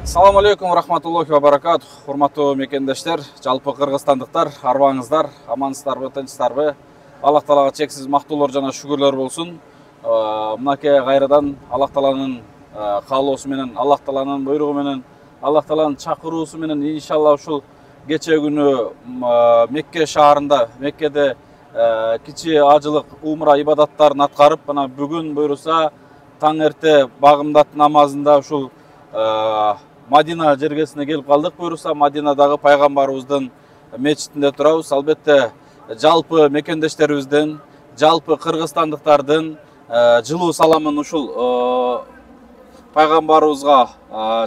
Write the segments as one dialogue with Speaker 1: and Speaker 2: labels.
Speaker 1: Assalamu алейкум рахматуллахи ва баракатух. Урматтуу мекендештер, жалпы кыргызстандыктар, арбаңыздар, амансыздарбы, тынчсыздарбы? Аллах Таалага чексиз мактоолор жана шүгүрлөр болсун. Мынакей кайрадан Аллах Тааланын каалоосу менен, Аллах Тааланын буйругу менен, Аллах Тааланын чакыруусу менен иншалла ушул кече күнү Мекке шаарында, Меккеде кичи ажылык умра ибадаттарын аткарып, мына бүгүн буйруса таң эрте багымдат намазында ушул Мадина жергесине келип калдык. Буйруса Мадинадагы пайгамбарыбыздын мечитинде турабыз. Албетте жалпы мекендештерибизден, жалпы кыргызстандыктардын жылуу саламын ушул пайгамбарыбызга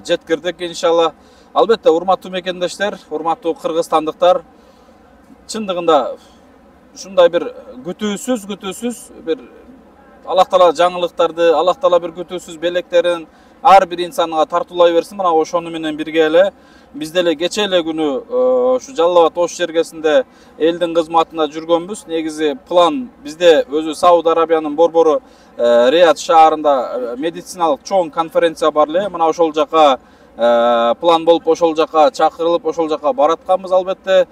Speaker 1: жеткирдик иншалла. Албетте урматтуу мекендештер, урматтуу кыргызстандыктар, чындыгында ушундай бир күтүүсүз бир Аллах Таала жаңылыктарды, Аллах Таала бир күтүүсүз белектерин ар бир инсанга тартуулай берсин. Мына ошону менен бирге эле биз деле кече эле күнү ушу Жалал Абад Ош жергесинде элдин кызматында жүргөнбүз. Негизи план бизде өзү Сауд Арабиянын борбору Рияд шаарында медициналык чоң конференция бар эле. Мына ошол жака план болуп, ошол жака чакырылып, ошол жака баратканбыз. Албетте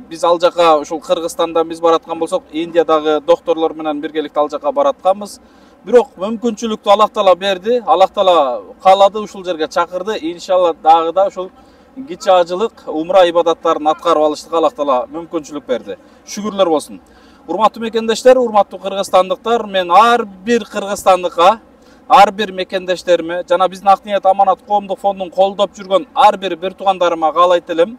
Speaker 1: биз ал жака ушул Кыргызстандан биз бараткан болсок, Индиядагы докторлор менен биргеликте ал жака баратканбыз. Бирок мүмкүнчүлүктү Аллах Таала берди, Аллах Таала каалады, ушул жерге чакырды. Иншалла дагы да ушул кичи ажылык умра ибадаттарын аткарып алыштык Аллах Таала мүмкүнчүлүк берди. Шүгүрлөр болсун. Урматтуу мекендештер, урматтуу кыргызстандыктар, мен ар бир кыргызстандыкка, ар бир мекендештериме жана биздин Ак Ниет Аманат коомдук фондун колдоп жүргөн ар бир туугандарыма каалайт элем.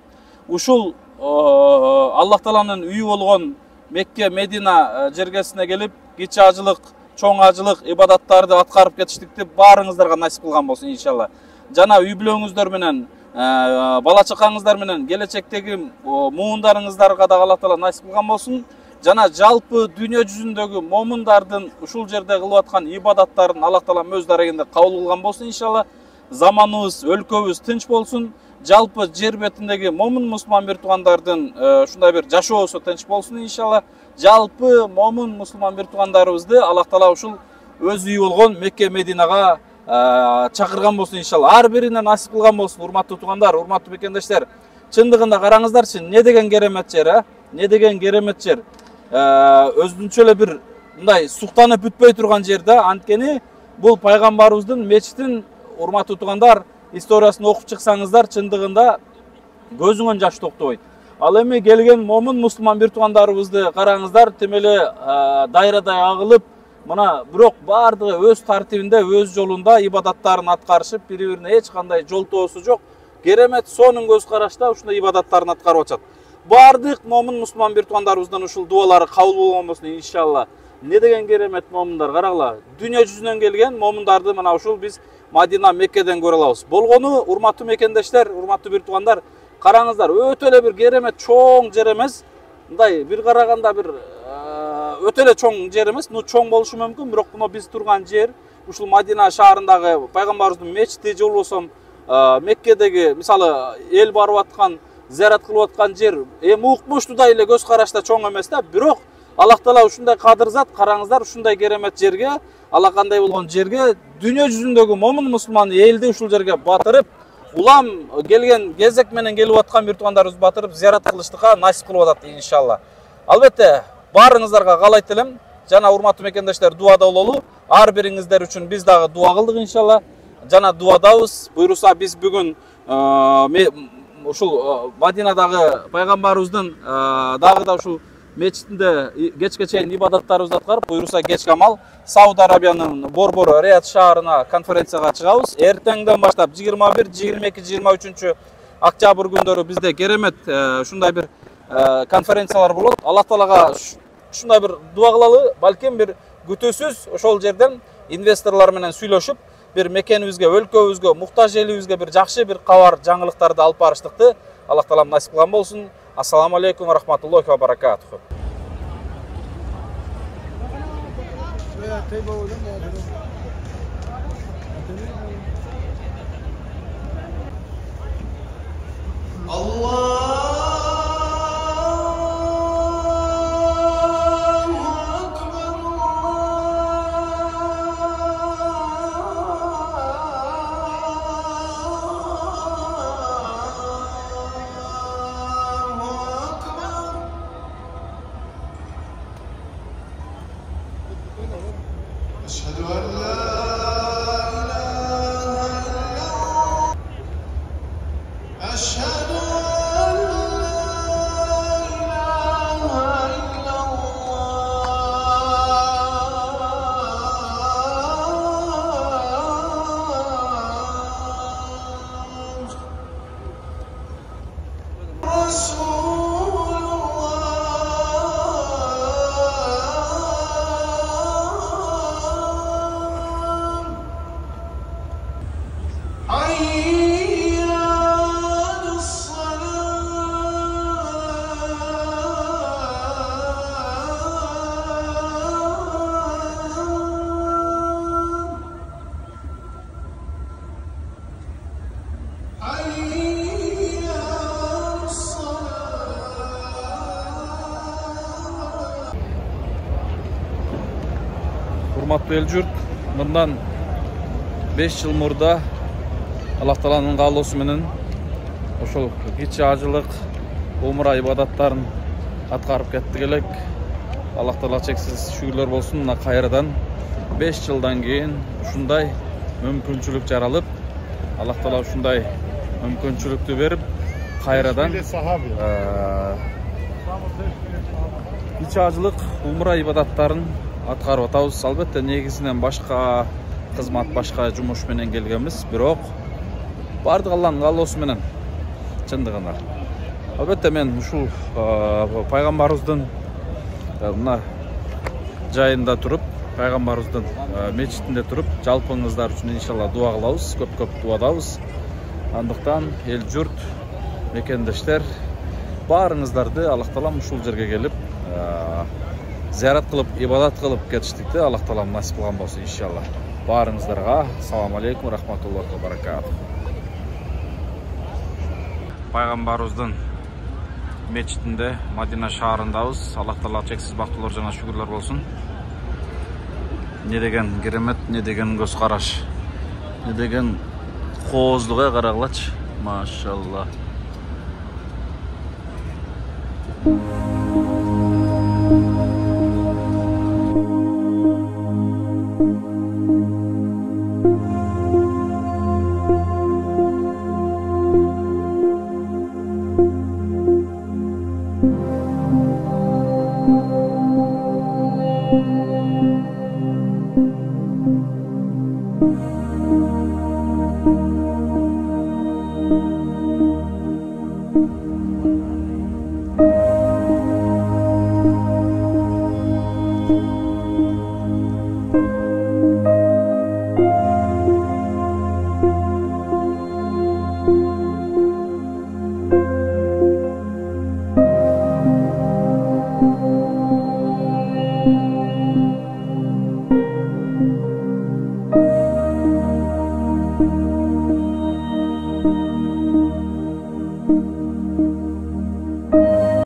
Speaker 1: Ушул Аллах Тааланын үйү болгон Мекке, Медина жергесине келип, кичи ажылык, чоң ажылык ибадаттарды аткарып кетиштикти баарыңыздарга насип кылган болсун иншалла. Жана үй бүлөңүздөр менен, бала чакаңыздар менен, келечектеги муундарыңыздарга да Аллах Таала насип кылган болсун. Жана жалпы дүйнө жүзүндөгү момундардын ушул жерде кылып аткан ибадаттарын Аллах Таала өз дарегинде кабыл кылган болсун иншалла. Заманыбыз, өлкөбүз тынч болсун. Жалпы жер бетиндеги момун мусулман бир туугандардын ушундай бир жашоосу тынч болсун иншалла. Жалпы момун мусулман бир туугандарыбызды Аллах Таала ушул өз үйү болгон Мекке, Мединага чакырган болсун иншалла. Ар бирине насип кылган болсун. Урматтуу туугандар, урматтуу мекендештер. Чындыгында караңыздарчы, не деген керемет жер, Не деген керемет жер. Өзүнчө эле бир мындай суктанып бүтпөй турган жер да. Анткени бул пайгамбарыбыздын мечитин, урматтуу туугандар, историясын окуп чыксаңыздар, чындыгында көзүңөн жаш токтобойт. Ал эми келген момун мусулман бир туугандарыбызды караңыздар, темеле дайрадай агылып, мына бирок баардыгы өз тартибинде, өз жолунда ибадаттарын аткарышып, бири-бирине эч кандай жолтоосу жок. Керемет сонун көз карашта ушундай ибадаттарын аткарып атышат. Баардык момун мусулман бир туугандарыбыздын ушул дуалары кабыл болгон болсун иншалла. Не деген керемет момундар, карагыла. Дүйнө жүзүнөн келген момундарды мына ушул биз Мадина, Меккеден көрө алабыз. Болгону, урматтуу мекендештер, урматтуу бир туугандар, караңыздар, өтө эле бир керемет чоң жер эмес. Мындай бир караганда бир өтө эле чоң жер эмес. Ну чоң болушу мүмкүн, бирок мына биз турган жер ушул Мадина шаарындагы пайгамбарыбыздын мечити же болбосо Меккедеги, мисалы, эл барып аткан, зиярат кылып аткан жер укмуштуудай эле көз карашта чоң эмес да. Бирок Аллах Таала ушундай кадыр зат, караңыздар, ушундай керемет жерге, алакандай болгон жерге дүйнө жүзүндөгү момун мусулман элди ушул жерге батырып, улам келген кезек менен келип аткан бир туугандарыбыз батырып, зиярат кылыштыкка насип кылып атат иншалла. Албетте, баарыңыздарга каалайт элем, жана урматтуу мекендештер, дуада бололу. Ар бириңиздер үчүн биз дагы дуа кылдык иншалла. Жана дуадабыз. Буйруса биз бүгүн ушул Мадинадагы пайгамбарыбыздын дагы да ушул мечитинде кечке чейин ибадаттарыбызды аткарып, буйруса кечке амал Сауд Арабиянын борбору Рияд шаарына конференцияга чыгабыз. Эртеңден баштап 21, 22, 23 октябрь күндөрү бизде керемет ушундай бир конференциялар болот. Аллах Таалага ушундай бир дуа кылалы, балким бир күтүүсүз ошол жерден инвесторлор менен сүйлөшүп, бир мекенибизге, өлкөбүзгө, муктаж элибизге бир жакшы бир кабар, жаңылыктарды алып барыштыкты Аллах таалам насип кылган болсун. Ассаламу алейкум ва рахматуллахи ва баракатуху.
Speaker 2: أشهد أن لا إله إلا الله أشهد أن لا إله إلا الله رسول حي على الصلاة حي على الصلاة.
Speaker 1: Урматтуу эл журт, мындан 5 жыл мурда Аллах Тааланын каалоосу менен ошол кичи ажылык умра ибадаттарын аткарып кеттик элек. Аллах Таала чексиз шүгүрлөр болсун, мына кайрадан 5 жылдан кийин ушундай мүмкүнчүлүк жаралып, Аллах Таала ушундай мүмкүнчүлүктү берип, кайрадан кичи ажылык умра ибадаттарын аткарып атабыз. Албетте негизинен башка кызмат, башка жумуш менен келгенбиз, бирок бардык Алланын каалоосу менен чындыгында. Албетте мен ушул пайгамбарыбыздын мына жайында туруп, пайгамбарыбыздын мечитинде туруп, жалпыңыздар үчүн иншалла дуа кылабыз, көп-көп дуадабыз. Андыктан эл журт, мекендештер, баарыңыздарды Аллах Таалам ушул жерге келип, зиярат кылып, ибадат кылып кетиштикти Аллах Таалам насип кылган болсун иншалла. Баарыңыздарга салам алейкум рахматуллахи ва баракатух. Пайгамбарыбыздын мечитинде, Мадина шаарындабыз. Аллах Таала чексиз бактылар жана шүгүрлөр болсун. Не деген керемет, не деген көз караш, не деген кооздук карагылачы, машалла.